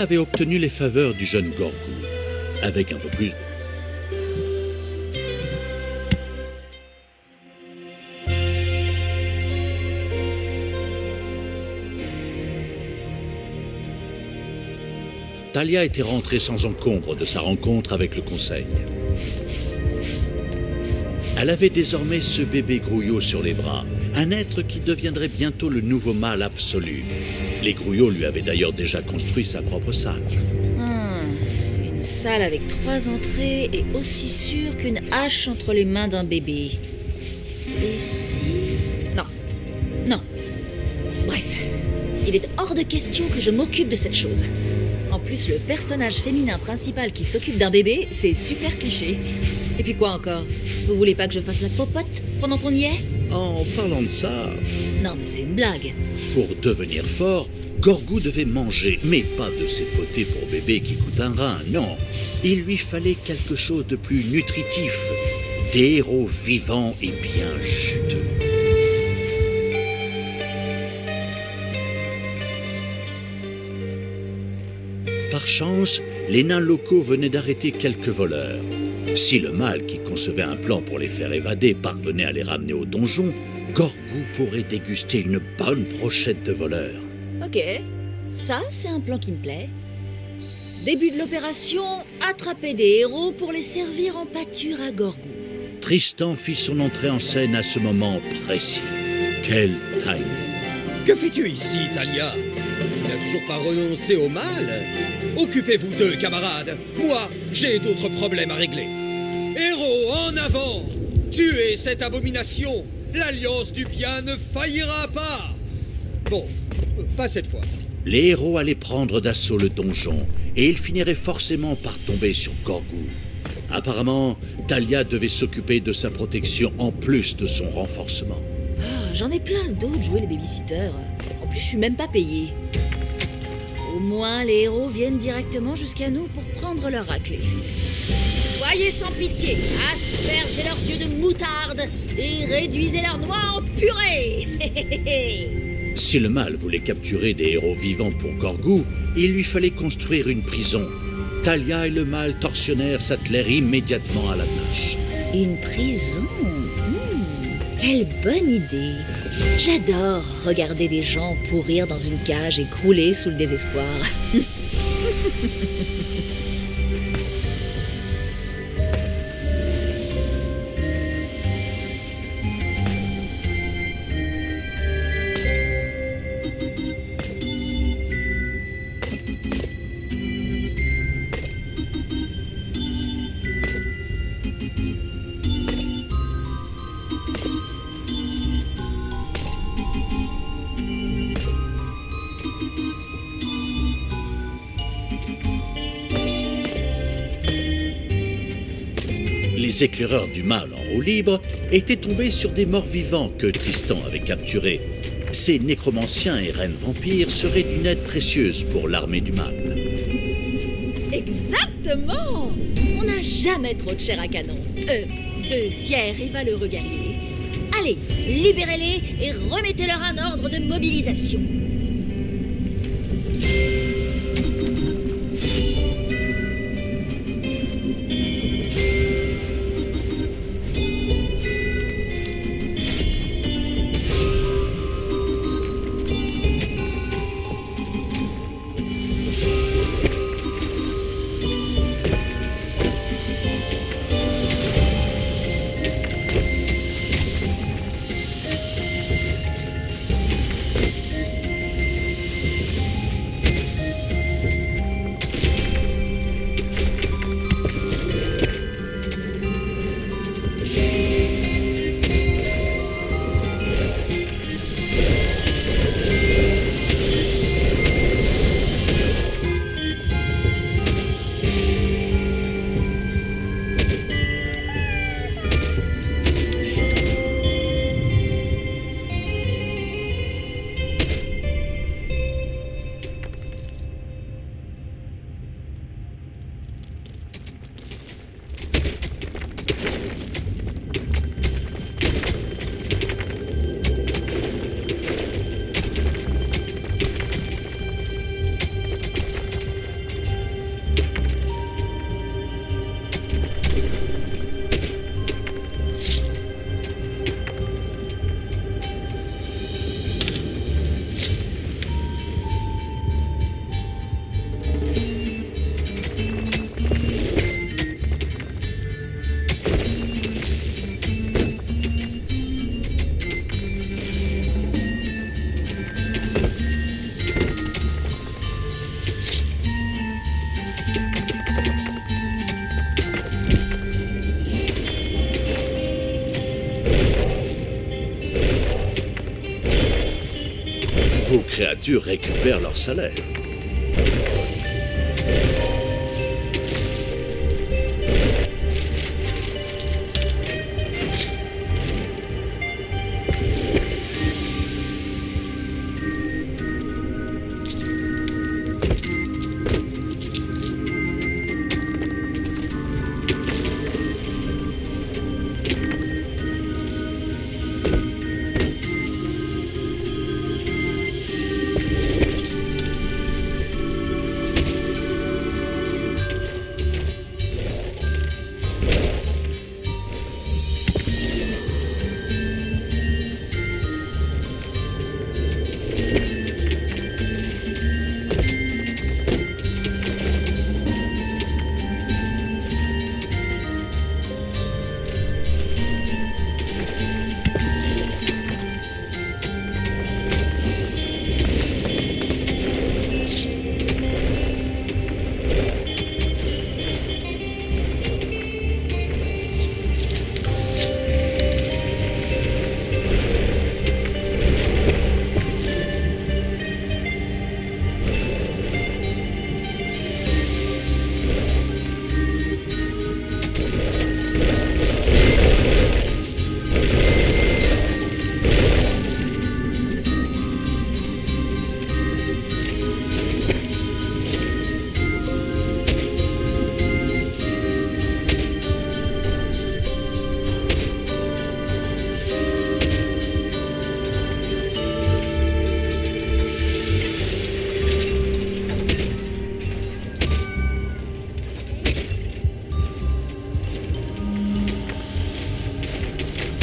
avait obtenu les faveurs du jeune Gorgou, avec un peu plus... Talia était rentrée sans encombre de sa rencontre avec le conseil. Elle avait désormais ce bébé grouillot sur les bras, un être qui deviendrait bientôt le nouveau mâle absolu. Les grouillots lui avaient d'ailleurs déjà construit sa propre salle. Une salle avec 3 entrées et aussi sûre qu'une hache entre les mains d'un bébé. Et si... Non. Bref, il est hors de question que je m'occupe de cette chose. En plus, le personnage féminin principal qui s'occupe d'un bébé, c'est super cliché. Et puis quoi encore? Vous voulez pas que je fasse la popote pendant qu'on y est? En parlant de ça... Non, mais c'est une blague. Pour devenir fort, Gorgou devait manger, mais pas de ces potées pour bébé qui coûtent un rein, non. Il lui fallait quelque chose de plus nutritif, des héros vivants et bien juteux. Par chance, les nains locaux venaient d'arrêter quelques voleurs. Si le mâle qui concevait un plan pour les faire évader parvenait à les ramener au donjon, Gorgou pourrait déguster une bonne brochette de voleurs. Ok, ça c'est un plan qui me plaît. Début de l'opération, attraper des héros pour les servir en pâture à Gorgou. Tristan fit son entrée en scène à ce moment précis. Quel timing! Que fais-tu ici, Talia? Tu n'as toujours pas renoncé au mal? Occupez-vous d'eux, camarades. Moi, j'ai d'autres problèmes à régler. Héros, en avant! Tuez cette abomination! L'Alliance du bien ne faillira pas! Bon, pas cette fois. Les héros allaient prendre d'assaut le donjon, et ils finiraient forcément par tomber sur Gorgou. Apparemment, Talia devait s'occuper de sa protection en plus de son renforcement. J'en ai plein le dos de jouer les babysitters. En plus, je suis même pas payée. Au moins, les héros viennent directement jusqu'à nous pour prendre leur raclée. Soyez sans pitié, aspergez leurs yeux de moutarde et réduisez leurs noix en purée. Si le mâle voulait capturer des héros vivants pour Gorgou, il lui fallait construire une prison. Talia et le mâle tortionnaire s'attelèrent immédiatement à la tâche. Une prison? Quelle bonne idée! J'adore regarder des gens pourrir dans une cage et crouler sous le désespoir. Les éclaireurs du mal en roue libre étaient tombés sur des morts vivants que Tristan avait capturés. Ces nécromanciens et reines vampires seraient d'une aide précieuse pour l'armée du mal. Exactement! On n'a jamais trop de chair à canon. De fiers et valeureux guerriers. Allez, libérez-les et remettez-leur un ordre de mobilisation. créatures récupèrent leur salaire.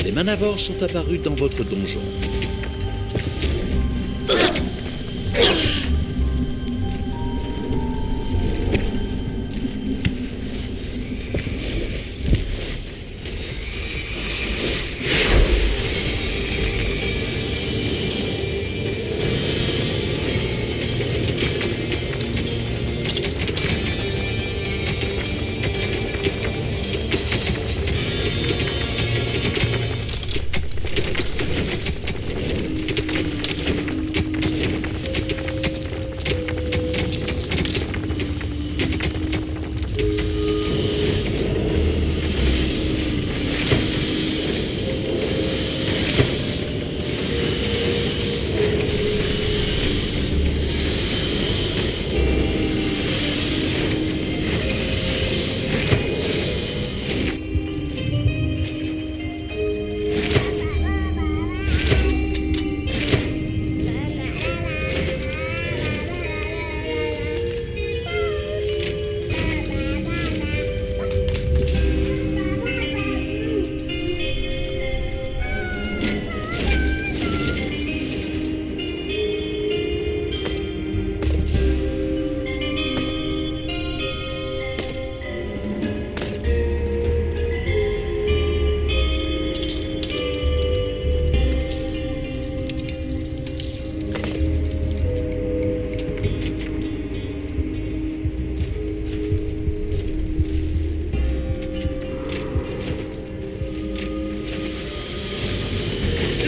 Les manavores sont apparus dans votre donjon.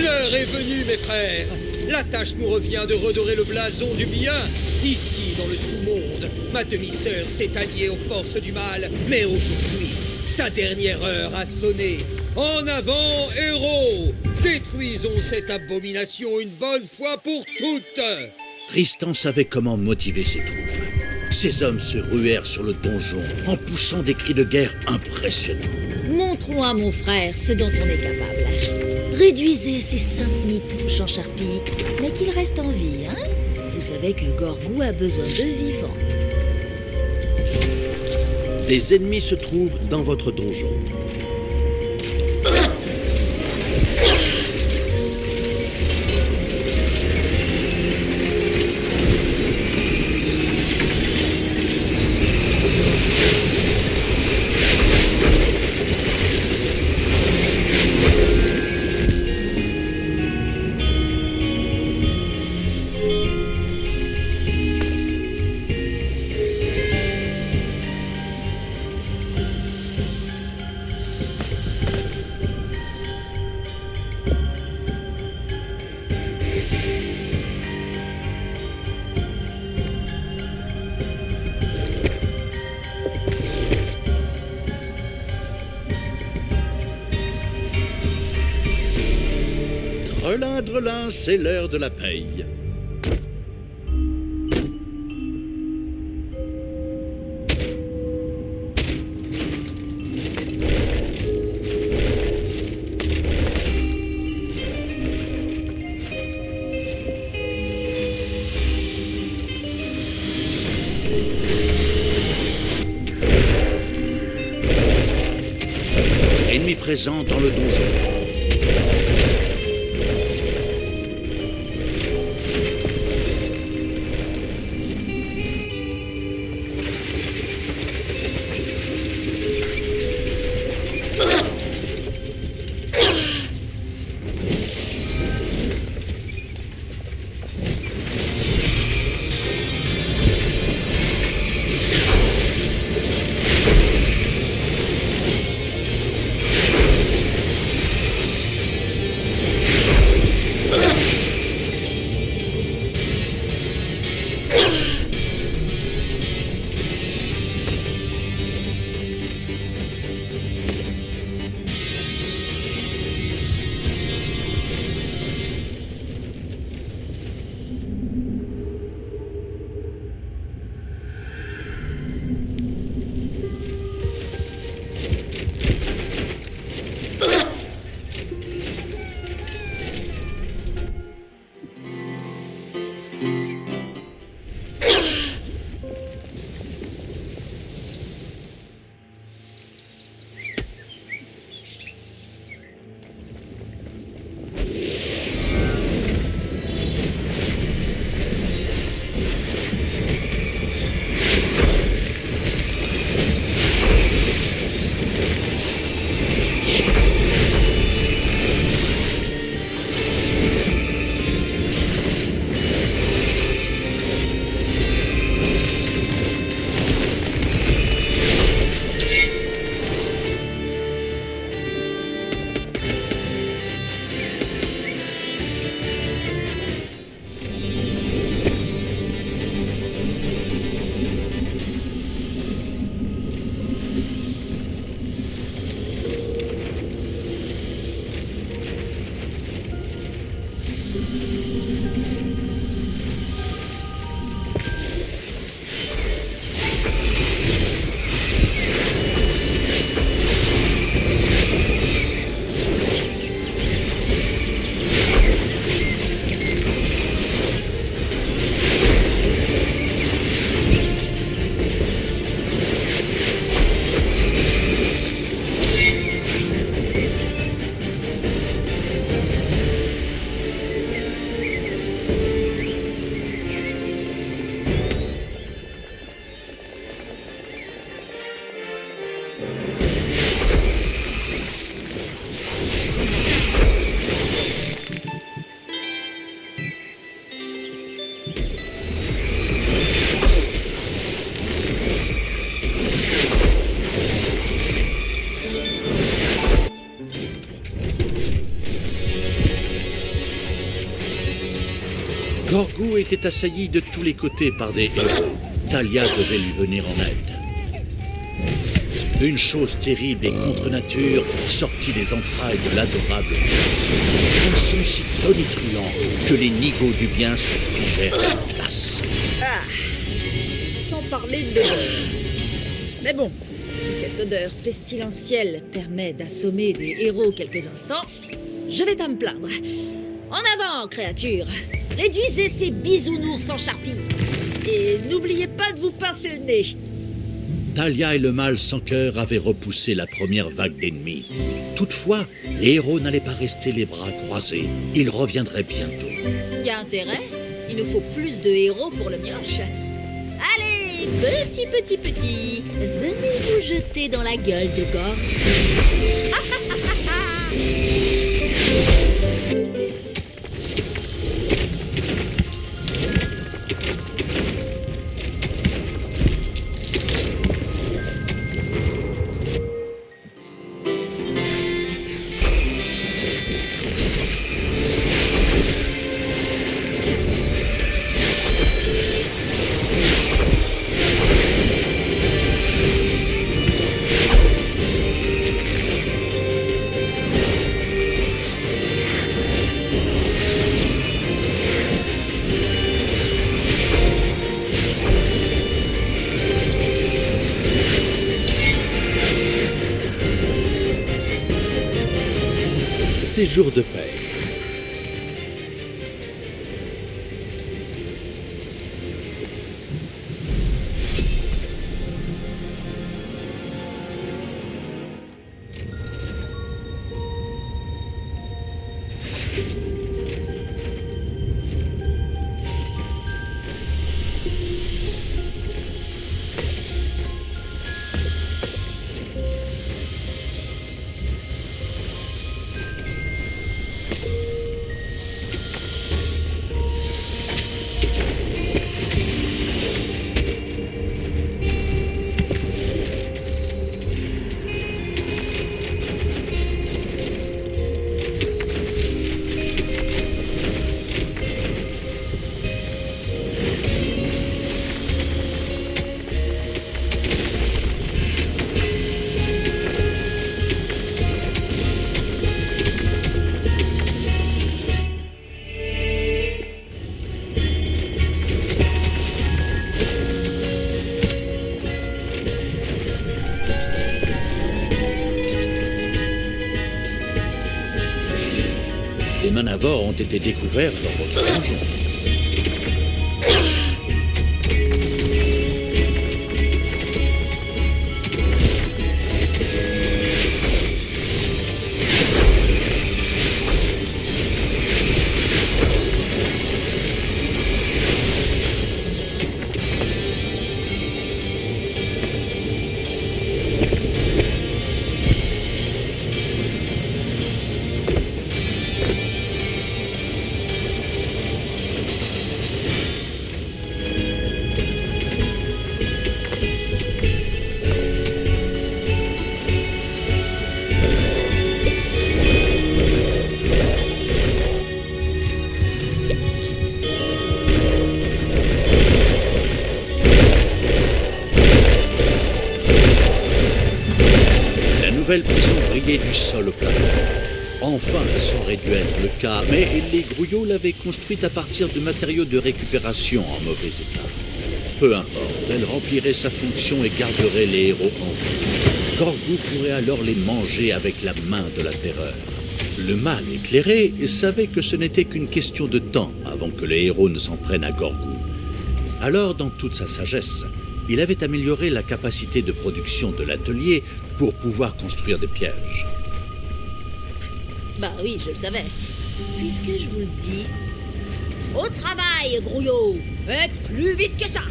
L'heure est venue, mes frères. La tâche nous revient de redorer le blason du bien. Ici, dans le sous-monde, ma demi-sœur s'est alliée aux forces du mal. Mais aujourd'hui, sa dernière heure a sonné. En avant, héros! Détruisons cette abomination une bonne fois pour toutes! Tristan savait comment motiver ses troupes. Ces hommes se ruèrent sur le donjon en poussant des cris de guerre impressionnants. Montrons à mon frère ce dont on est capable. Réduisez ces saintes nitouches en charpie, mais qu'il reste en vie, hein? Vous savez que Gorgou a besoin de vivants. Des ennemis se trouvent dans votre donjon. Drelin, drelin, c'est l'heure de la paye. Ennemi présent dans le donjon. Gorgou était assailli de tous les côtés par des héros. Thalia devait lui venir en aide. Une chose terrible et contre nature sortit des entrailles de l'adorable. Un son si tonitruant que les nigauds du bien se figèrent sur place. Ah, sans parler de l'odeur. Mais bon, si cette odeur pestilentielle permet d'assommer des héros quelques instants, je vais pas me plaindre. En avant, créatures! Réduisez ces bisounours en charpie. Et n'oubliez pas de vous pincer le nez. Thalia et le mâle sans cœur avaient repoussé la première vague d'ennemis. Toutefois, les héros n'allaient pas rester les bras croisés. Ils reviendraient bientôt. Y a intérêt? Il nous faut plus de héros pour le mioche. Allez, petit, venez vous jeter dans la gueule de Gorgou. séjour de paix. Des manavores ont été découverts dans votre donjon. La nouvelle prison brillait du sol au plafond. Enfin, ça aurait dû être le cas, mais les grouillots l'avaient construite à partir de matériaux de récupération en mauvais état. Peu importe, elle remplirait sa fonction et garderait les héros en vie. Gorgou pourrait alors les manger avec la main de la terreur. Le mal éclairé savait que ce n'était qu'une question de temps avant que les héros ne s'en prennent à Gorgou. Alors, dans toute sa sagesse, il avait amélioré la capacité de production de l'atelier pour pouvoir construire des pièges. Bah oui, je le savais. Puisque je vous le dis... Au travail, grouillot! Et plus vite que ça!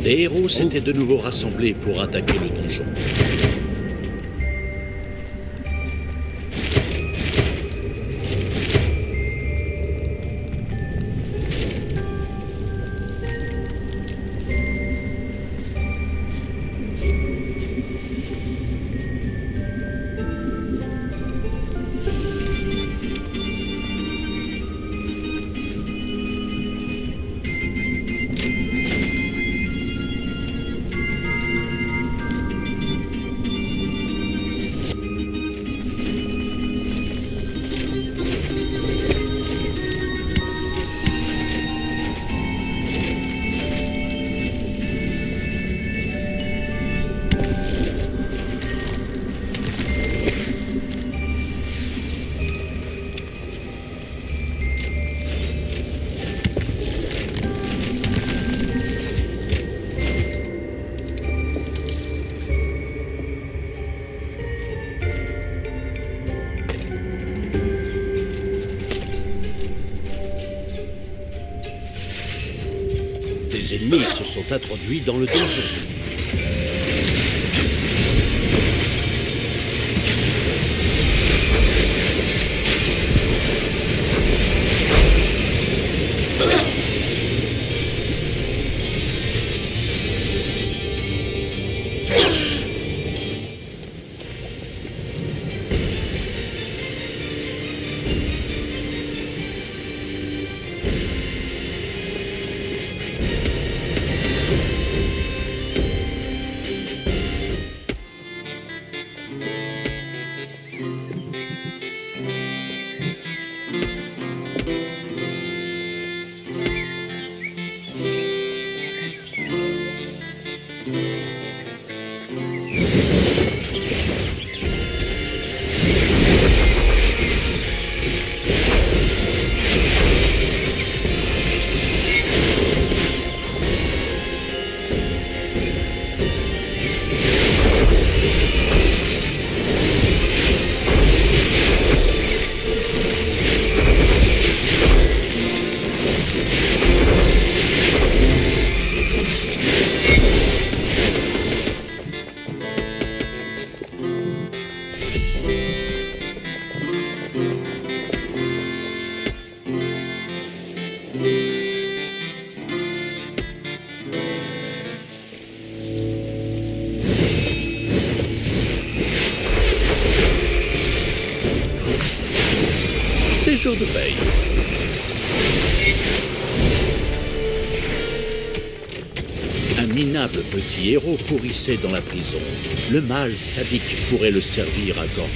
Les héros s'étaient de nouveau rassemblés pour attaquer le donjon. Les ennemis se sont introduits dans le donjon. jour de paye. Un minable petit héros pourrissait dans la prison. Le mal sadique pourrait le servir à Gorgo.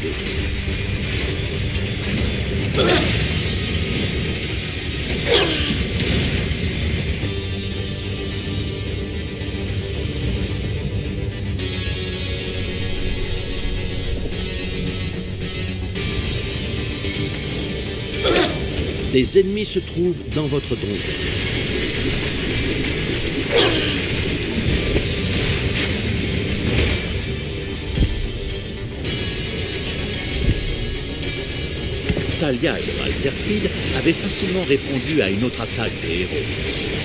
Des ennemis se trouvent dans votre donjon. Talia et le Malderfield avaient facilement répondu à une autre attaque des héros.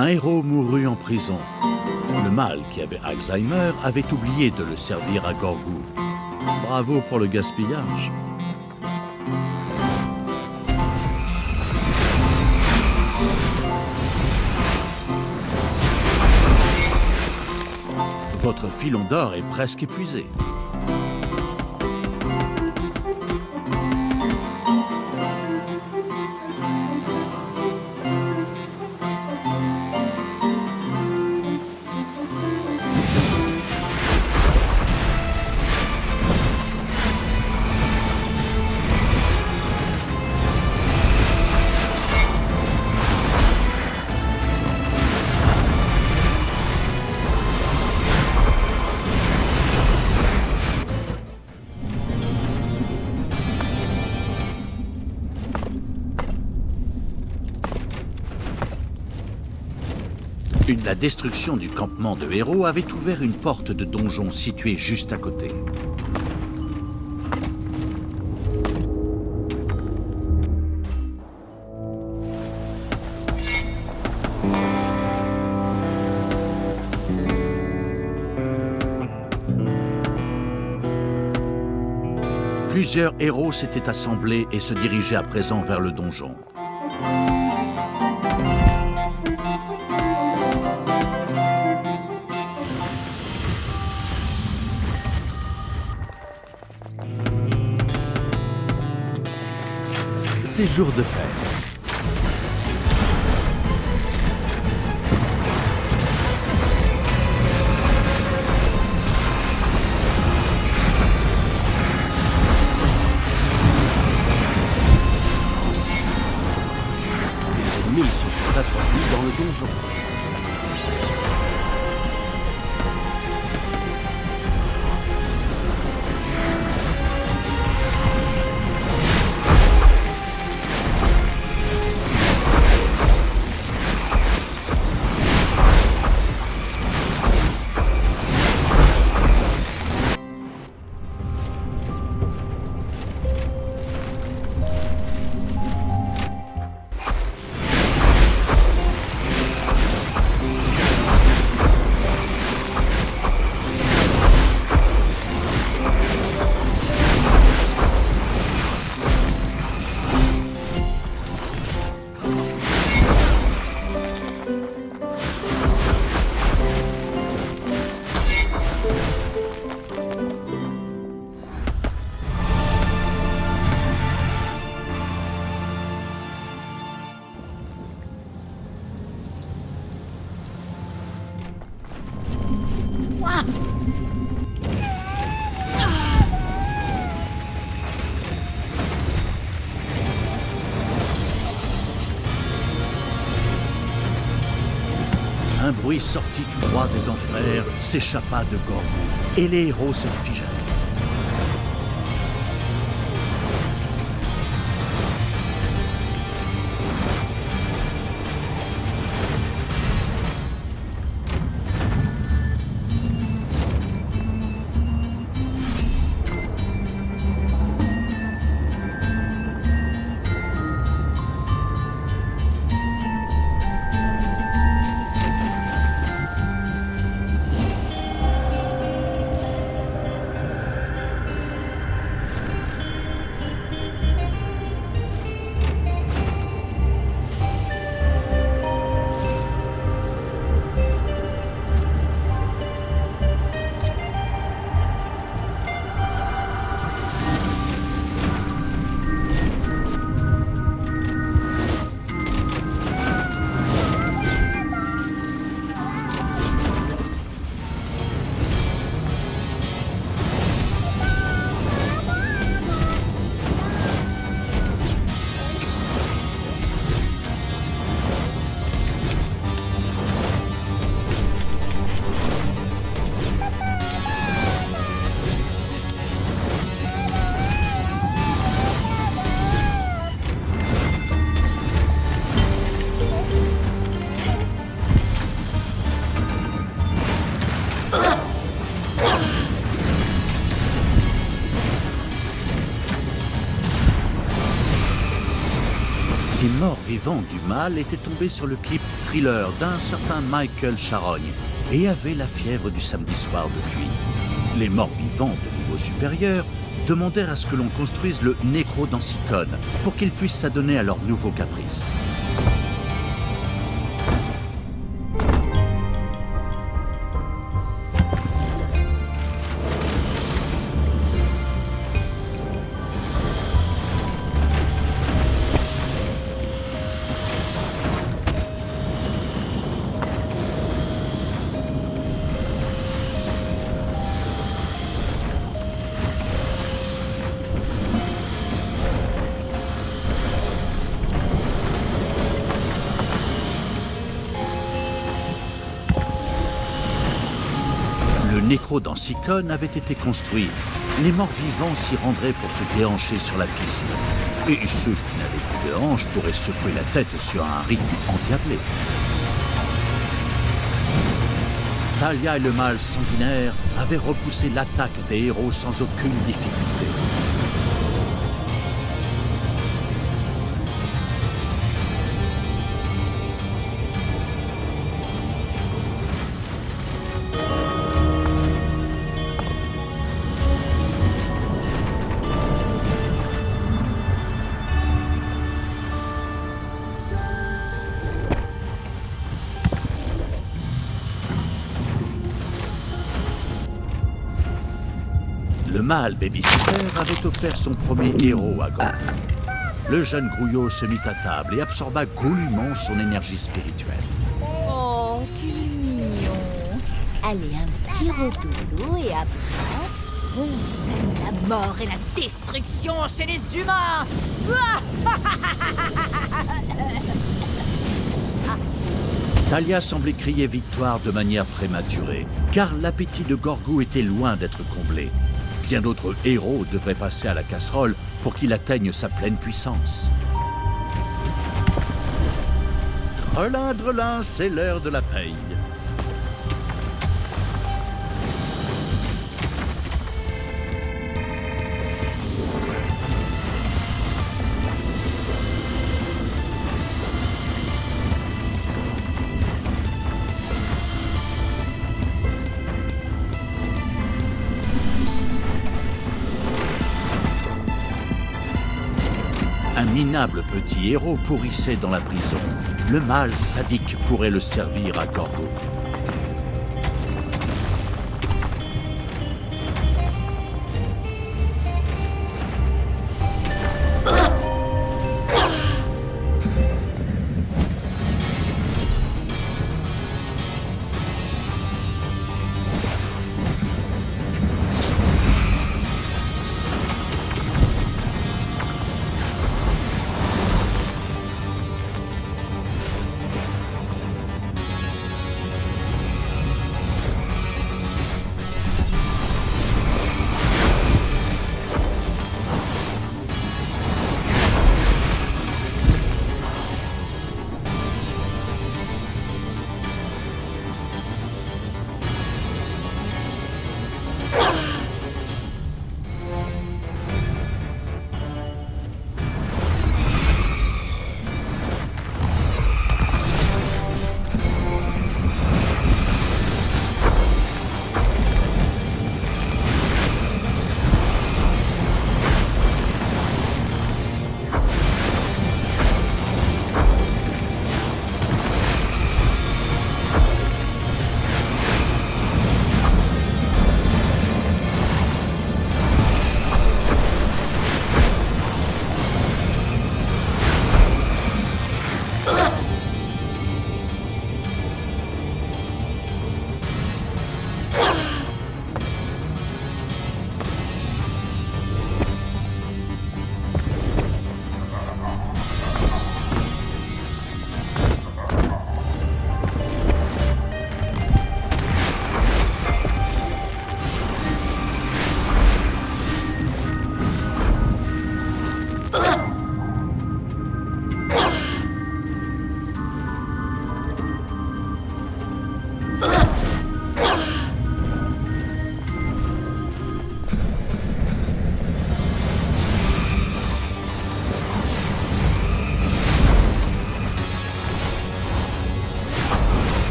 Un héros mourut en prison. Le mâle qui avait Alzheimer avait oublié de le servir à Gorgo. Bravo pour le gaspillage. Votre filon d'or est presque épuisé. La destruction du campement de héros avait ouvert une porte de donjon située juste à côté. Plusieurs héros s'étaient assemblés et se dirigeaient à présent vers le donjon. C'est jour de fête. Les ennemis se sont introduits dans le donjon. Un bruit sorti tout droit des enfers s'échappa de Gorgo, et les héros se figèrent. Les morts vivants du mal étaient tombés sur le clip Thriller d'un certain Michael Charogne et avaient la fièvre du samedi soir depuis. Les morts vivants de niveau supérieur demandèrent à ce que l'on construise le Nécrodancicon pour qu'ils puissent s'adonner à leurs nouveaux caprices. Le Nécrodancicon avait été construit. Les morts vivants s'y rendraient pour se déhancher sur la piste. Et ceux qui n'avaient plus de hanches pourraient secouer la tête sur un rythme endiablé. Thalia et le mal sanguinaire avaient repoussé l'attaque des héros sans aucune difficulté. mâle babysitter avait offert son premier héros à Gorgo. Le jeune Grouillot se mit à table et absorba goulûment son énergie spirituelle. Oh, qu'il est mignon. Allez, un petit rototo et après, on sème la mort et la destruction chez les humains. Thalia semblait crier victoire de manière prématurée, car l'appétit de Gorgo était loin d'être comblé. Bien d'autres héros devraient passer à la casserole pour qu'il atteigne sa pleine puissance. Drelin, drelin, c'est l'heure de la paye. Un minable petit héros pourrissait dans la prison. Le mâle sadique pourrait le servir à Gorgo.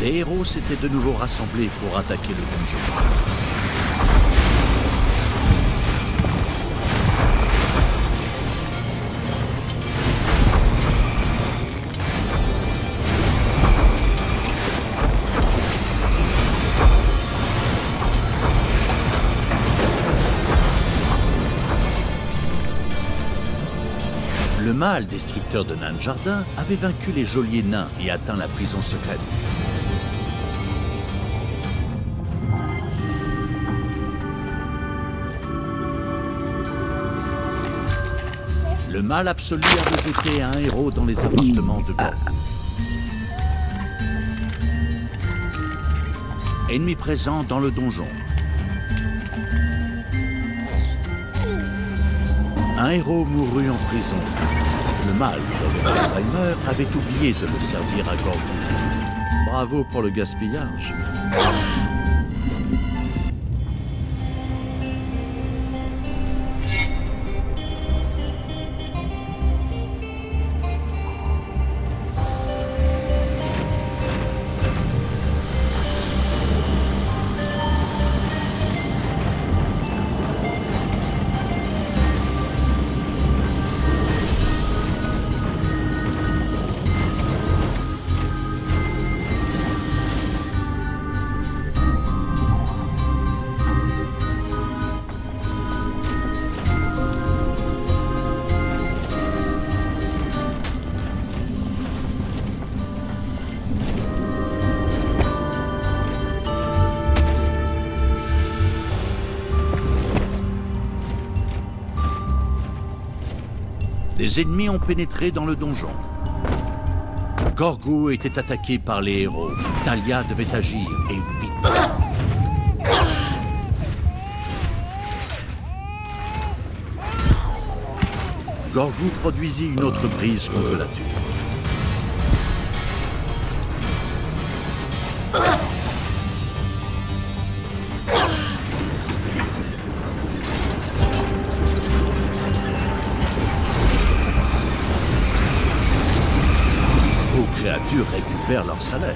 Les héros s'étaient de nouveau rassemblés pour attaquer le donjon. Le mâle destructeur de nains de jardin avait vaincu les geôliers nains et atteint la prison secrète. Le mal absolu avait jeté un héros dans les appartements de Gorgo. Ennemi présent dans le donjon. Un héros mourut en prison. Le mal, qui avait Alzheimer, avait oublié de le servir à Gorgo. Bravo pour le gaspillage. des ennemis ont pénétré dans le donjon. Gorgou était attaqué par les héros. Talia devait agir, et vite. Gorgou produisit une autre brise contre la tuile. Vos créatures récupèrent leur salaire.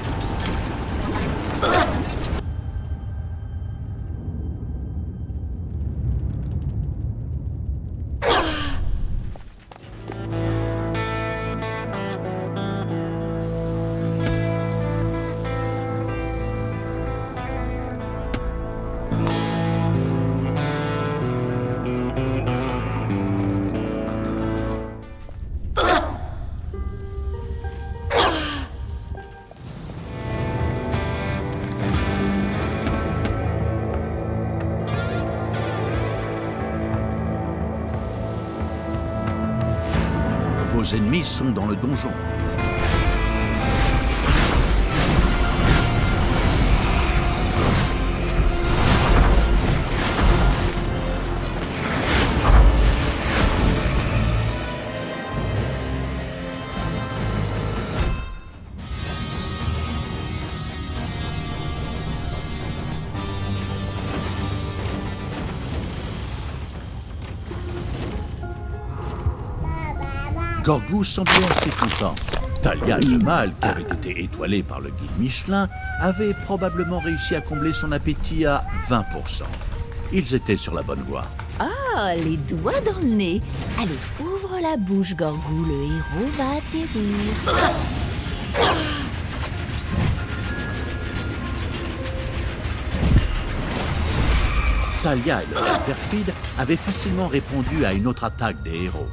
Vos ennemis sont dans le donjon. Gorgou semblait assez content. Talia le mâle, qui avait été étoilé par le guide Michelin, avait probablement réussi à combler son appétit à 20%. Ils étaient sur la bonne voie. Ah, les doigts dans le nez. Allez, ouvre la bouche, Gorgou, le héros va atterrir. Talia et le mâle perfide avaient facilement répondu à une autre attaque des héros.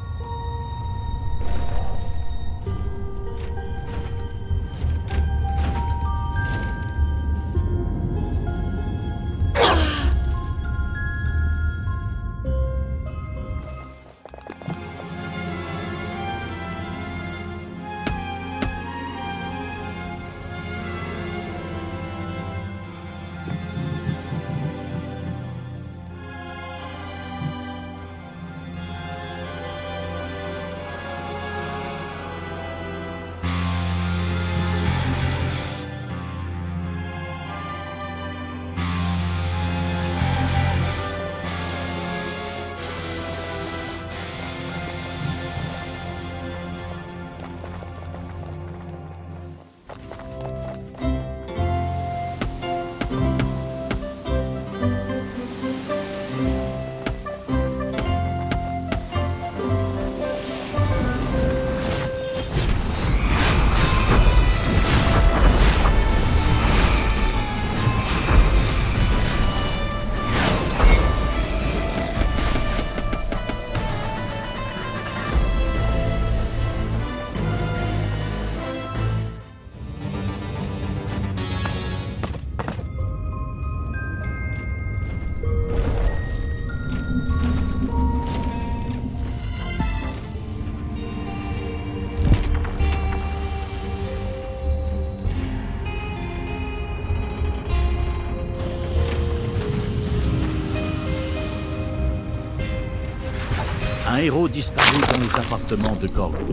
Un héros disparu dans les appartements de Gorgou.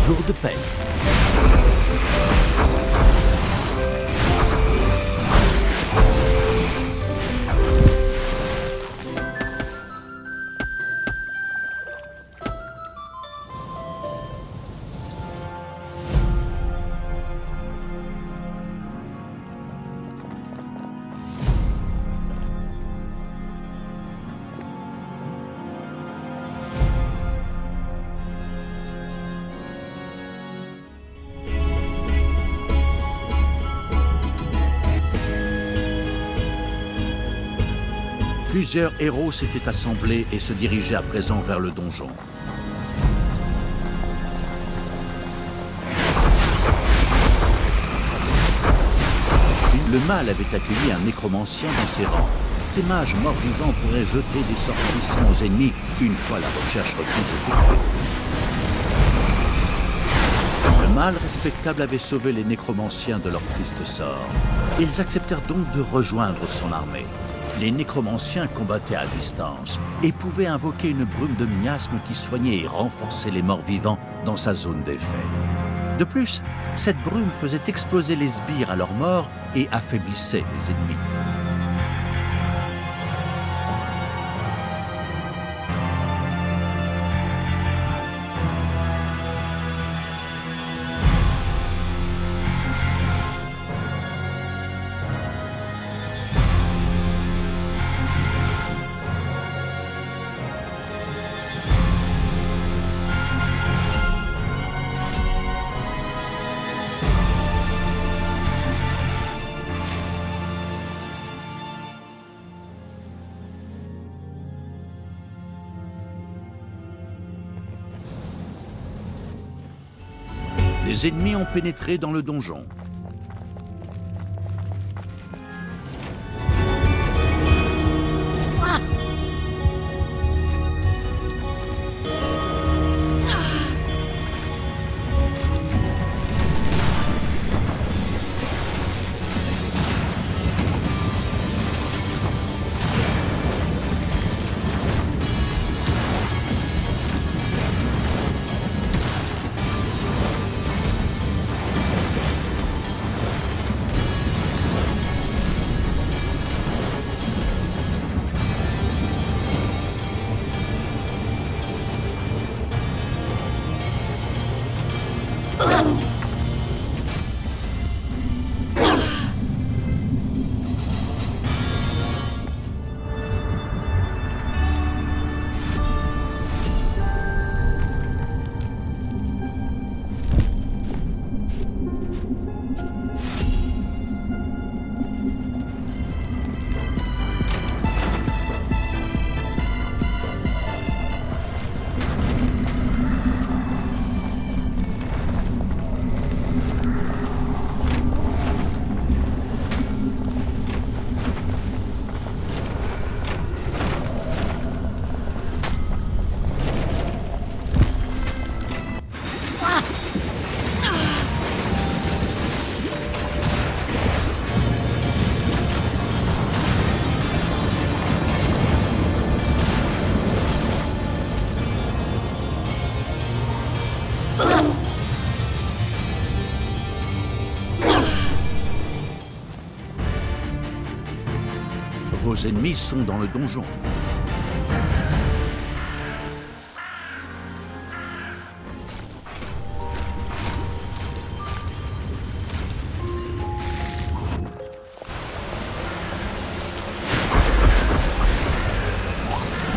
jour de paix. Plusieurs héros s'étaient assemblés et se dirigeaient à présent vers le donjon. Le mal avait accueilli un nécromancien dans ses rangs. Ces mages morts-vivants pourraient jeter des sorts puissants aux ennemis une fois la recherche reprise effectuée. Le mal respectable avait sauvé les nécromanciens de leur triste sort. Ils acceptèrent donc de rejoindre son armée. Les nécromanciens combattaient à distance et pouvaient invoquer une brume de miasme qui soignait et renforçait les morts-vivants dans sa zone d'effet. De plus, cette brume faisait exploser les sbires à leur mort et affaiblissait les ennemis. Les ennemis ont pénétré dans le donjon. Vos ennemis sont dans le donjon.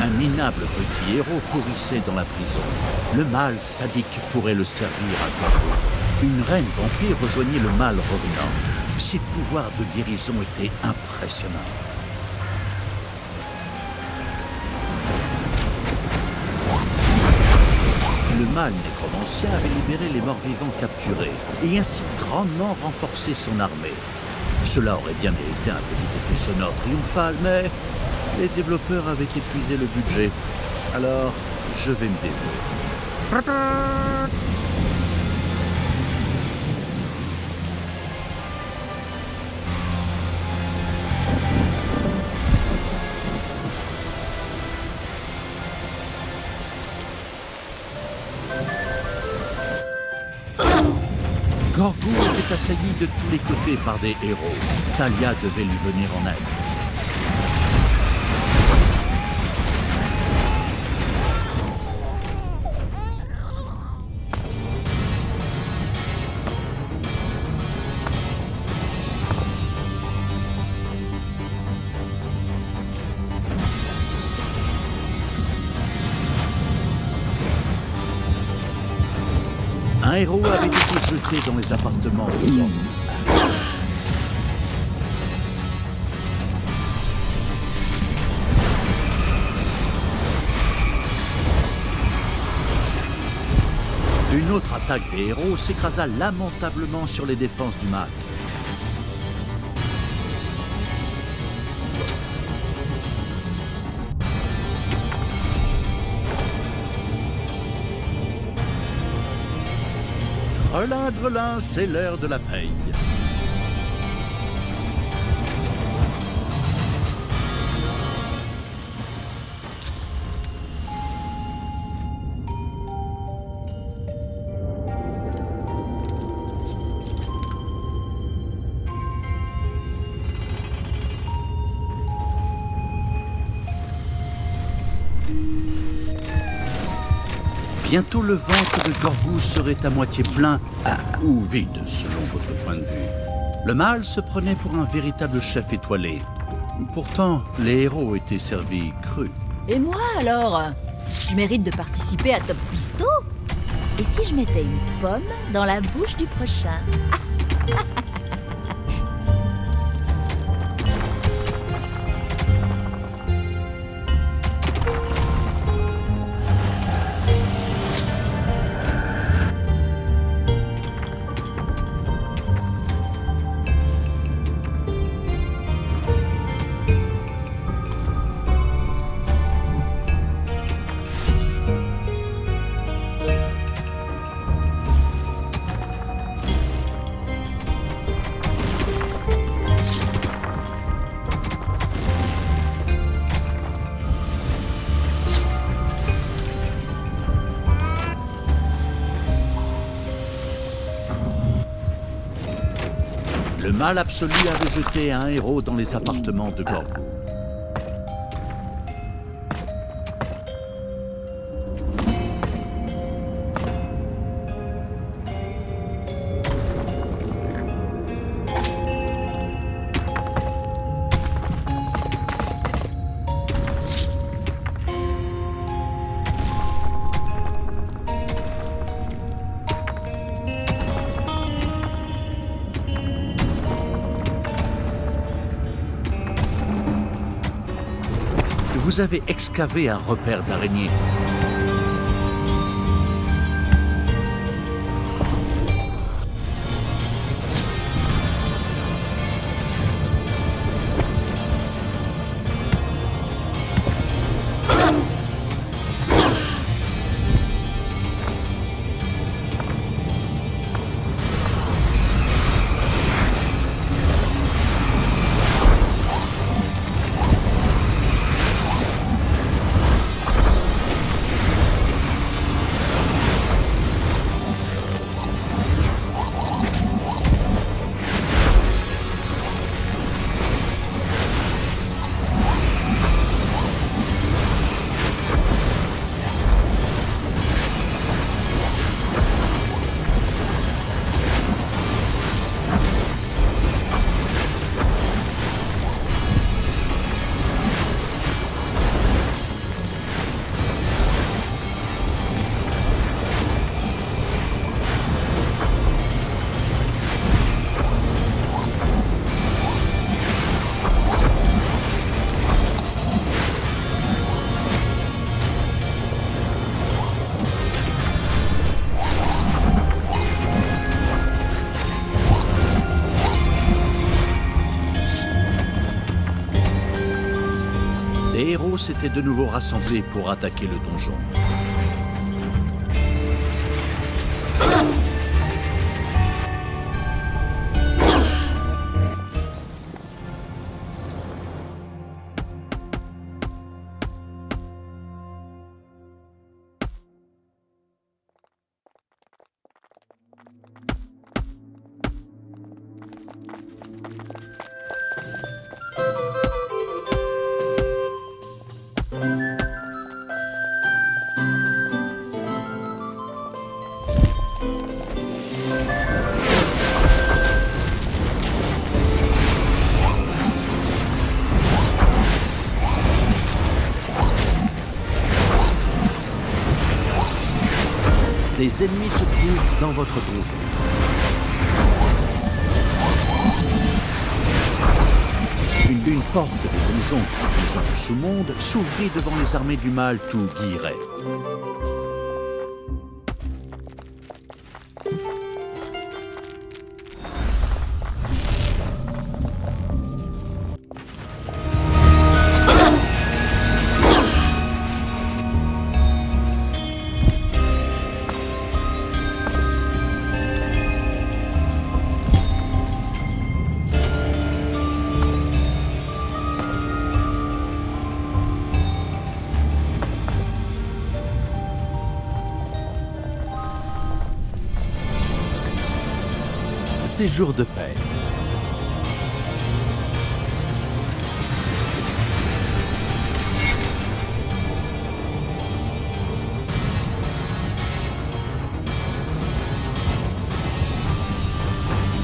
Un minable petit héros pourrissait dans la prison. Le mal sadique pourrait le servir à Gorgo. Une reine vampire rejoignait le mal revenant. Ses pouvoirs de guérison étaient impressionnants. Le mal nécromancien avait libéré les morts-vivants capturés et ainsi grandement renforcé son armée. Cela aurait bien mérité un petit effet sonore triomphal, mais les développeurs avaient épuisé le budget. Alors, je vais me débrouiller. Gorgo était assailli de tous les côtés par des héros. Talia devait lui venir en aide. Un héros avait été jeté dans les appartements de Gorgo. Une autre attaque des héros s'écrasa lamentablement sur les défenses du mal. Grelin, grelin, c'est l'heure de la paye. Bientôt le ventre de Gorgo serait à moitié plein, ou vide selon votre point de vue. Le mal se prenait pour un véritable chef étoilé. Pourtant, les héros étaient servis crus. Et moi alors? Je mérite de participer à Top Cuisto? Et si je mettais une pomme dans la bouche du prochain? Le mal absolu avait jeté un héros dans les appartements de Gorgo. Vous avez excavé un repère d'araignées. Les héros s'étaient de nouveau rassemblés pour attaquer le donjon. Des ennemis se trouvent dans votre donjon. Une porte de donjon conduisant au sous-monde s'ouvrit devant les armées du mal tout guilleret. Ces jours de paix.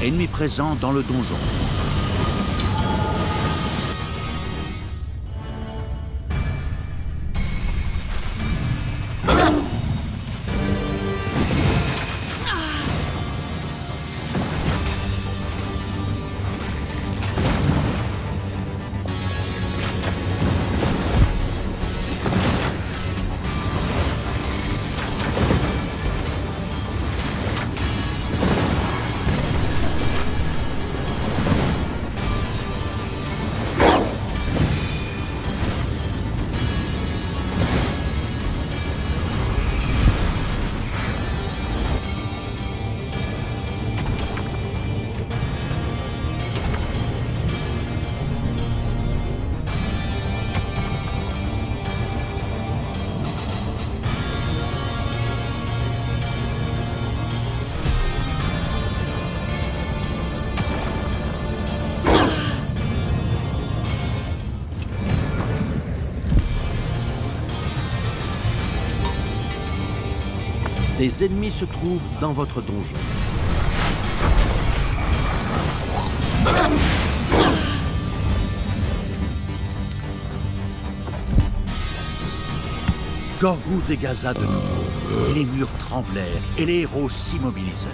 Ennemi présent dans le donjon. Des ennemis se trouvent dans votre donjon. Gorgou dégaza de nouveau. Les murs tremblèrent et les héros s'immobilisèrent.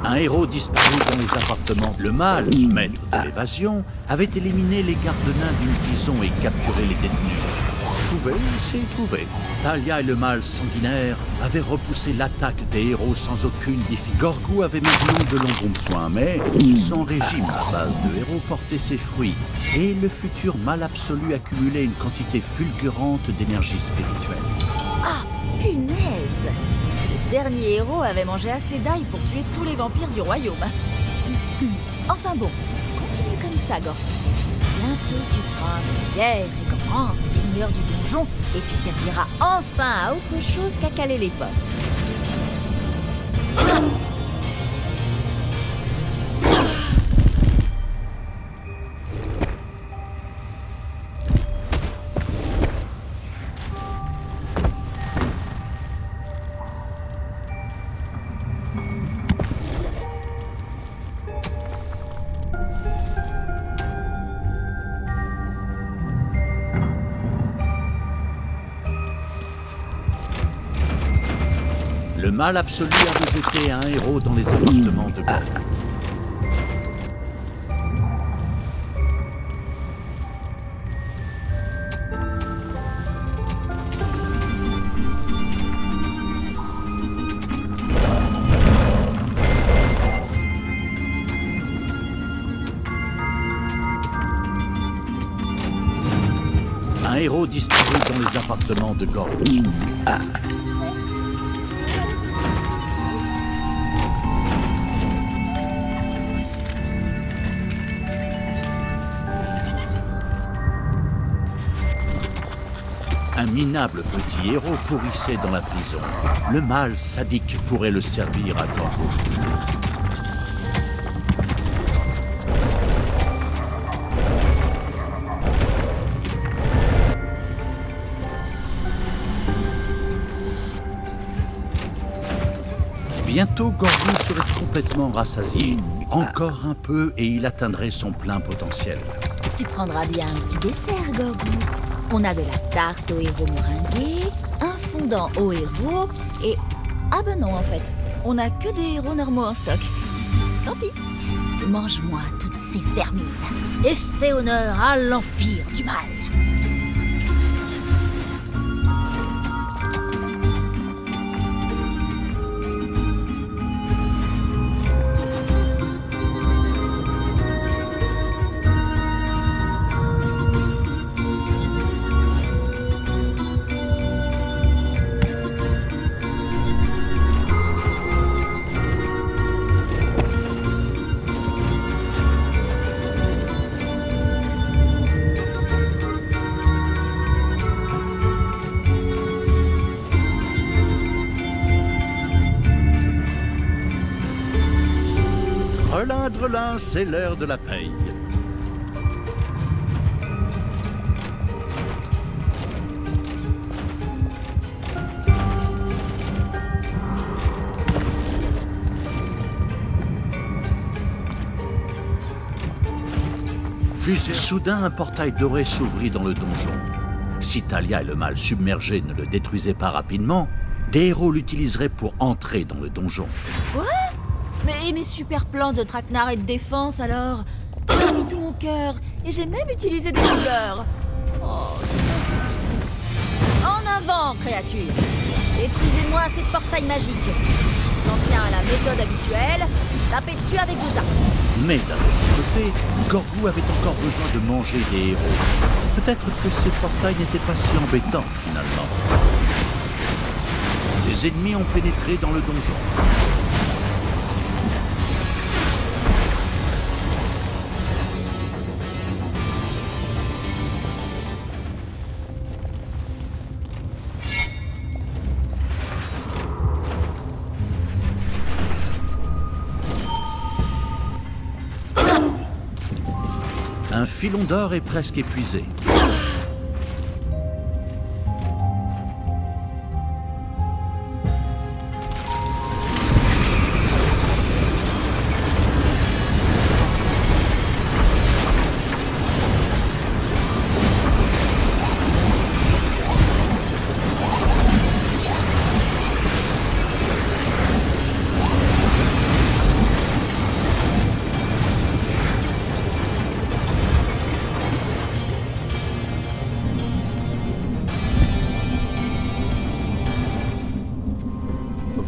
Un héros disparu dans les appartements. Le mal, maître de l'évasion, avait éliminé les gardes-nains d'une prison et capturé les détenus. Trouvé, c'est trouvé. Talia et le mal sanguinaire avaient repoussé l'attaque des héros sans aucune difficulté. Gorgou avait mis de l'embonpoint, mais son régime à base de héros portait ses fruits, et le futur mal absolu accumulait une quantité fulgurante d'énergie spirituelle. Ah, punaise! Le dernier héros avait mangé assez d'ail pour tuer tous les vampires du royaume. Enfin bon, continue comme ça, Gorgou. Bientôt tu seras un fier et grand seigneur du donjon et tu serviras enfin à autre chose qu'à caler les potes. Le mal absolu avait jeté un héros dans les appartements de Gorgou. Un héros disparu dans les appartements de Gorgou. minable petit héros pourrissait dans la prison. Le mal sadique pourrait le servir à Gorgo. Bientôt, Gorgo serait complètement rassasié. Encore un peu et il atteindrait son plein potentiel. Tu prendras bien un petit dessert, Gorgo. On a de la tarte au héros meringuée, un fondant au héros et... Ah ben non, en fait. On a que des héros normaux en stock. Tant pis. Mange-moi toutes ces vermines et fais honneur à l'Empire du Mal. Drelin, c'est l'heure de la paye. Puis soudain, un portail doré s'ouvrit dans le donjon. Si Talia et le mal submergé ne le détruisaient pas rapidement, des héros l'utiliseraient pour entrer dans le donjon. Quoi ? Mais mes super plans de traquenard et de défense, alors? J'ai mis tout mon cœur et j'ai même utilisé des douleurs. Oh, c'est injuste. En avant, créature! Détruisez-moi ces portails magiques. S'en tient à la méthode habituelle, tapez dessus avec vos armes. Mais d'un autre côté, Gorgo avait encore besoin de manger des héros. Peut-être que ces portails n'étaient pas si embêtants, finalement. Les ennemis ont pénétré dans le donjon. Un filon d'or est presque épuisé.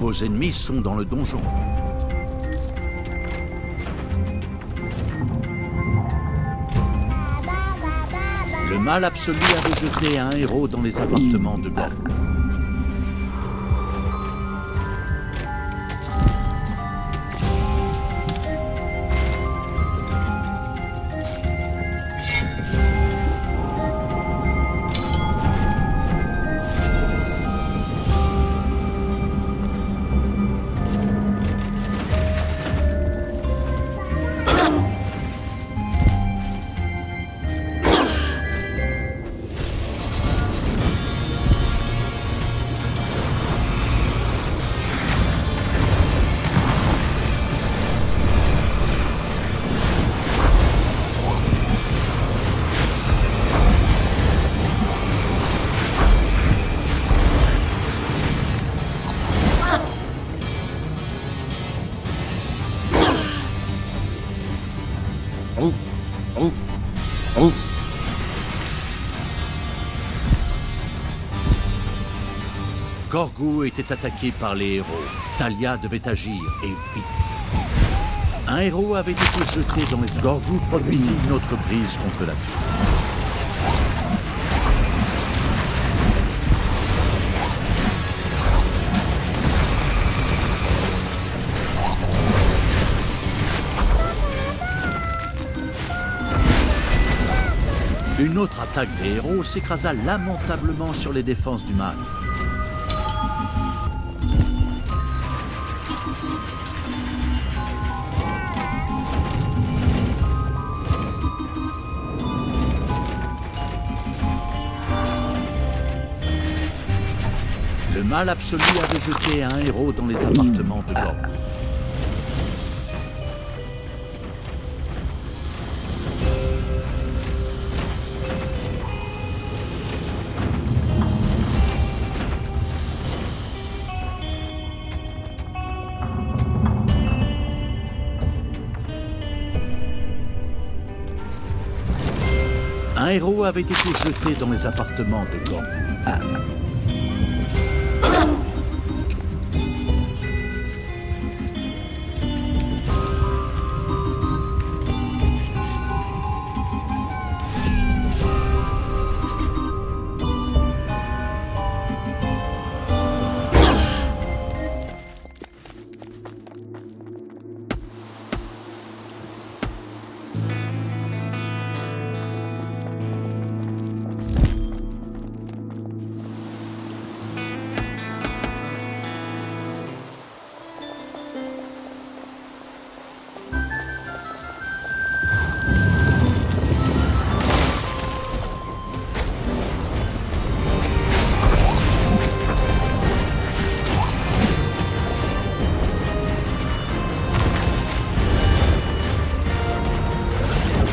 Vos ennemis sont dans le donjon. Le mal absolu avait jeté un héros dans les appartements de Gorgo. Gorgo était attaqué par les héros. Talia devait agir, et vite. Un héros avait été jeté dans les... Gorgo produisit une autre prise contre la pluie. Une autre attaque des héros s'écrasa lamentablement sur les défenses du mâle. Le mal absolu avait jeté un héros dans les appartements de Gorgo. Un héros avait été jeté dans les appartements de Gorgo.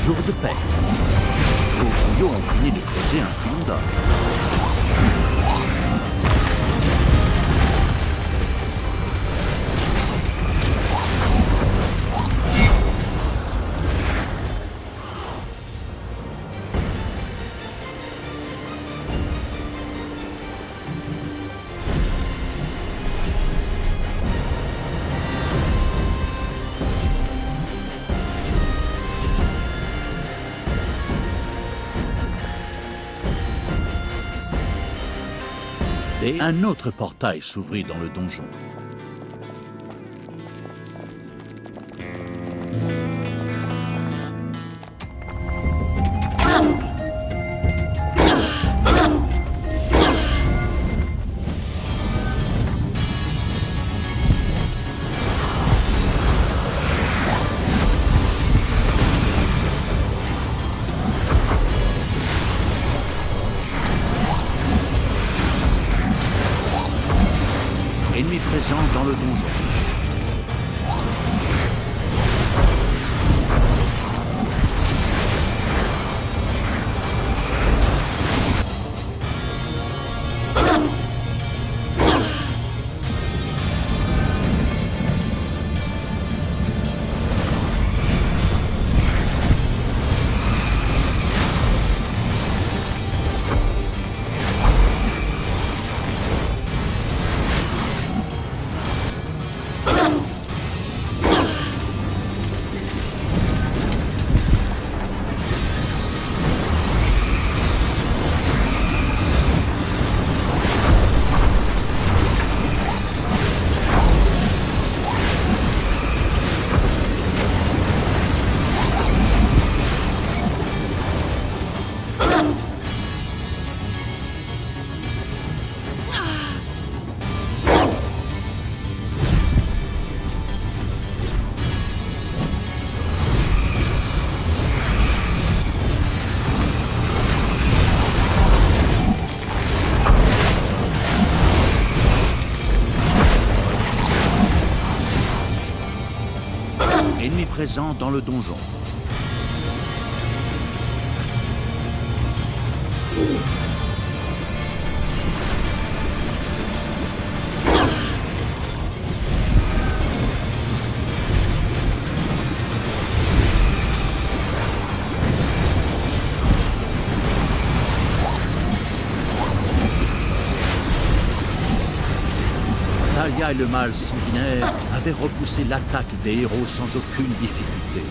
Jour de paix. Vos brouillons ont fini de creuser un puits d'or. Et un autre portail s'ouvrit dans le donjon. Ennemi présent dans le donjon. Ennemi présent dans le donjon. Thalia et le mâle sanguinaire avaient repoussé l'attaque des héros sans aucune difficulté.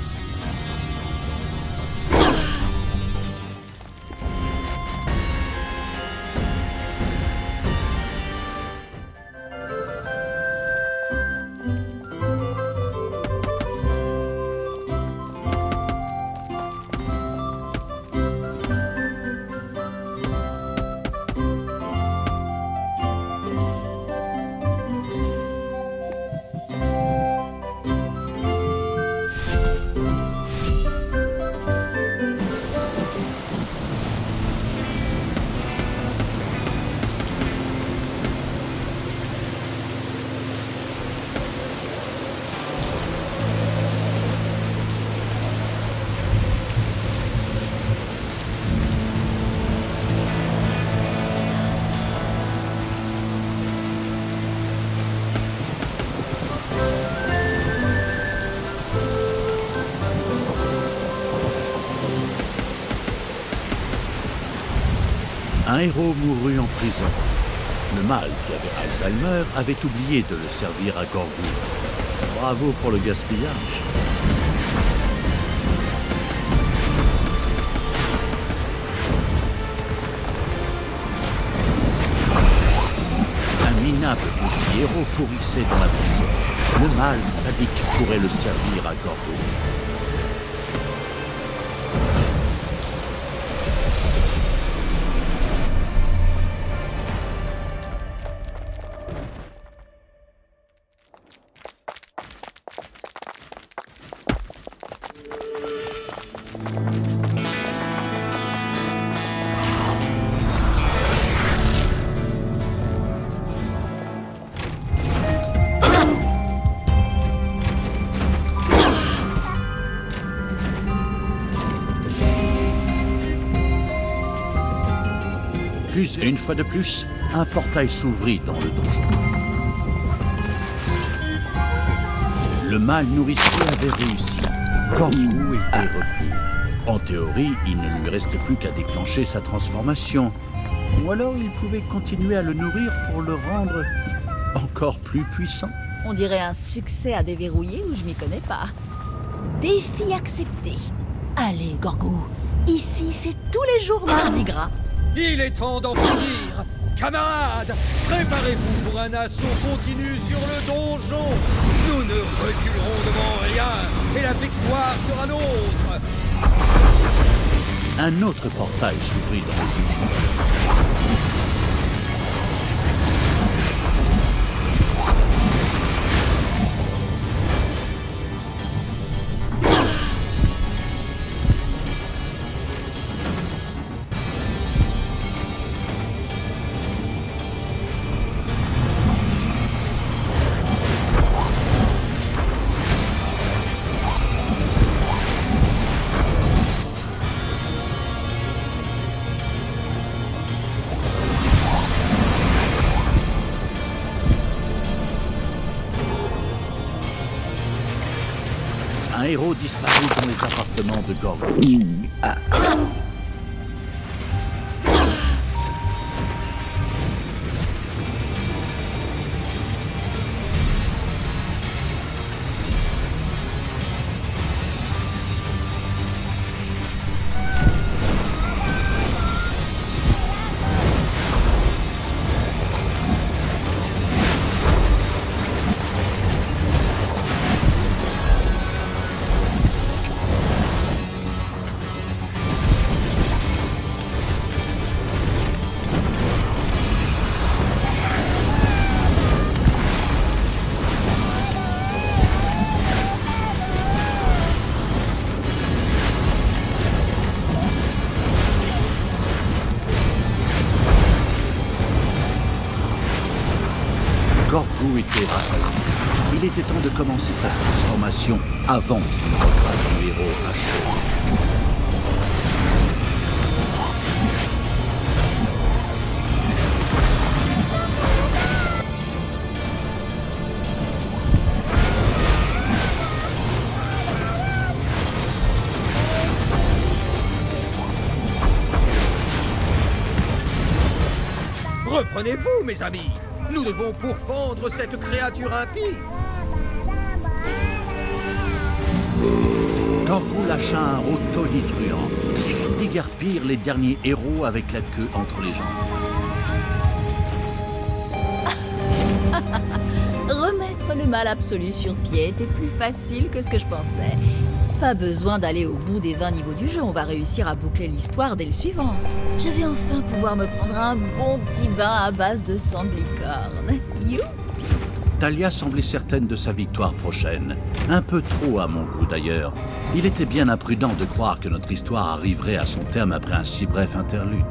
Un héros mourut en prison. Le mâle, qui avait Alzheimer, avait oublié de le servir à Gorgou. Bravo pour le gaspillage. Un minable petit héros pourrissait dans la prison. Le mâle sadique pourrait le servir à Gorgou. Une fois de plus, un portail s'ouvrit dans le donjon. Le mâle nourricier avait réussi. Gorgou était repris. En théorie, il ne lui restait plus qu'à déclencher sa transformation. Ou alors il pouvait continuer à le nourrir pour le rendre encore plus puissant. On dirait un succès à déverrouiller où je m'y connais pas. Défi accepté. Allez, Gorgou, ici c'est tous les jours mardi gras. Il est temps d'en finir. Camarades, préparez-vous pour un assaut continu sur le donjon. Nous ne reculerons devant rien et la victoire sera nôtre. Un autre portail s'ouvrit dans le donjon. Un héros disparut dans les appartements de Gorgou. Gorgou était rassasié. Il était temps de commencer sa transformation avant qu'il ne recrase le héros à chaud. Reprenez-vous, mes amis. Nous devons pourfendre cette créature impie. Gorgou lâcha un rot tonitruant qui fit déguerpir les derniers héros avec la queue entre les jambes. Remettre le mal absolu sur pied était plus facile que ce que je pensais. Pas besoin d'aller au bout des 20 niveaux du jeu, on va réussir à boucler l'histoire dès le suivant. Je vais enfin pouvoir me prendre un bon petit bain à base de sang de licorne. Youpi! Thalia semblait certaine de sa victoire prochaine. Un peu trop à mon goût d'ailleurs. Il était bien imprudent de croire que notre histoire arriverait à son terme après un si bref interlude.